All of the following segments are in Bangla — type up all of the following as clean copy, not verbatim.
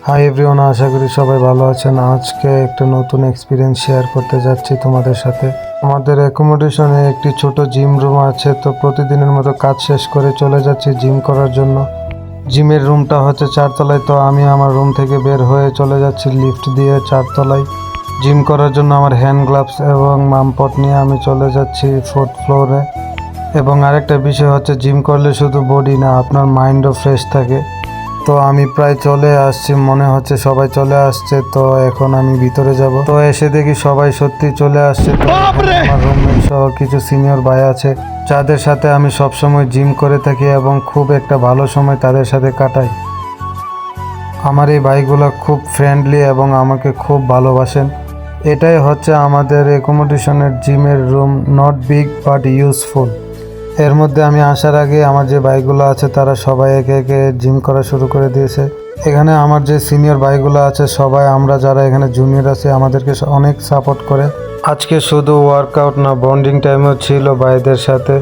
হাই এভরিওয়ান, আশা করি সবাই ভালো আছেন। আজকে একটা নতুন এক্সপিরিয়েন্স শেয়ার করতে যাচ্ছি তোমাদের সাথে। আমাদের অ্যাকোমোডেশনে একটি ছোট জিম রুম আছে, তো প্রতিদিনের মতো কাজ শেষ করে চলে যাচ্ছি জিম করার জন্য। জিমের রুমটা হচ্ছে 4 তলায়, তো আমি আমার রুম থেকে বের হয়ে চলে যাচ্ছি লিফট দিয়ে 4 তলায়। জিম করার জন্য আমার হ্যান্ড গ্লাভস এবং মামপট নিয়ে আমি চলে যাচ্ছি 4th ফ্লোরে। এবং আরেকটা বিষয় হচ্ছে, জিম করলে শুধু বডি না, আপনার মাইন্ডও ফ্রেশ থাকে। তো আমি প্রায় চলে আসছি, মনে হচ্ছে সবাই চলে আসছে। তো এখন আমি ভিতরে যাব। তো এসে দেখি সবাই সত্যি চলে আসছে। তো আমার রুমমেট সহ কিছু সিনিয়র ভাই আছে যাদের সাথে আমি সবসময় জিম করে থাকি এবং খুব একটা ভালো সময় তাদের সাথে কাটাই। আমার এই ভাইগুলো খুব ফ্রেন্ডলি এবং আমাকে খুব ভালোবাসেন। এটাই হচ্ছে আমাদের অ্যাকোমোডেশনের জিমের room, not big but useful. এর মধ্যে আমি আসার আগে আমার যে ভাইগুলো আছে তারা সবাই একে একে জিম করা শুরু করে দিয়েছে। এখানে আমার যে সিনিয়র ভাইগুলো আছে সবাই, আমরা যারা এখানে জুনিয়র আছে, আমাদেরকে অনেক সাপোর্ট করে। আজকে শুধু ওয়ার্কআউট না, বন্ডিং টাইমও ছিল ভাইদের সাথে।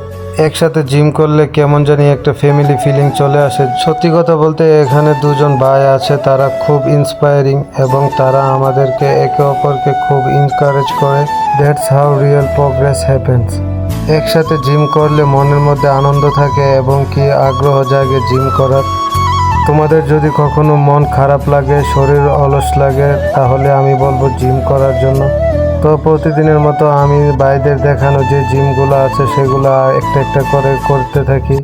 একসাথে জিম করলে কেমন জানি একটা ফ্যামিলি ফিলিং চলে আসে। সত্যি কথা বলতে এখানে দুজন ভাই আছে, তারা খুব ইন্সপায়ারিং এবং তারা আমাদেরকে একে অপরকে খুব এনকারেজ করে। That's how real progress happens. একসাথে জিম করলে মনের মধ্যে আনন্দ থাকে এবং কি আগ্রহ জাগে জিম করার। তোমাদের যদি কখনো মন খারাপ লাগে, শরীর অলস লাগে, তাহলে আমি বলবো জিম করার জন্য। তো প্রতিদিনের মতো আমি ভাইদের দেখানো যে জিমগুলো আছে সেগুলো একটা একটা করে করতে থাকি।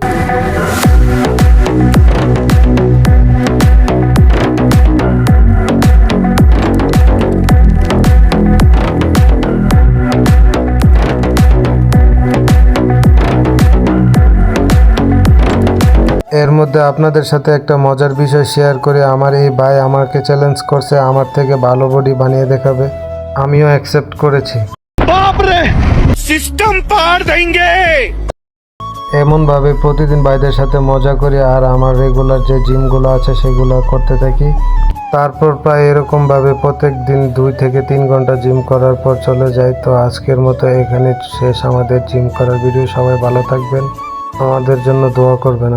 এর মধ্যে আপনাদের সাথে একটা মজার বিষয় শেয়ার করে। আমার এই ভাই আমাকে চ্যালেঞ্জ করছে আমার থেকে ভালো বডি বানিয়ে দেখাবে। আমিও অ্যাকসেপ্ট করেছি। सिस्टम पार देंगे। এমনভাবে প্রতিদিন ভাইদের সাথে মজা করি আর আমার রেগুলার যে জিমগুলো আছে সেগুলো করতে থাকি। তারপর প্রায় এরকমভাবে প্রত্যেক দিন 2 থেকে 3 ঘন্টা জিম করার পর চলে যাই। তো আজকের মতো এখানে শেষ আমাদের জিম করার ভিডিও। সবাই ভালো থাকবেন, আমাদের জন্য দোয়া করবেন।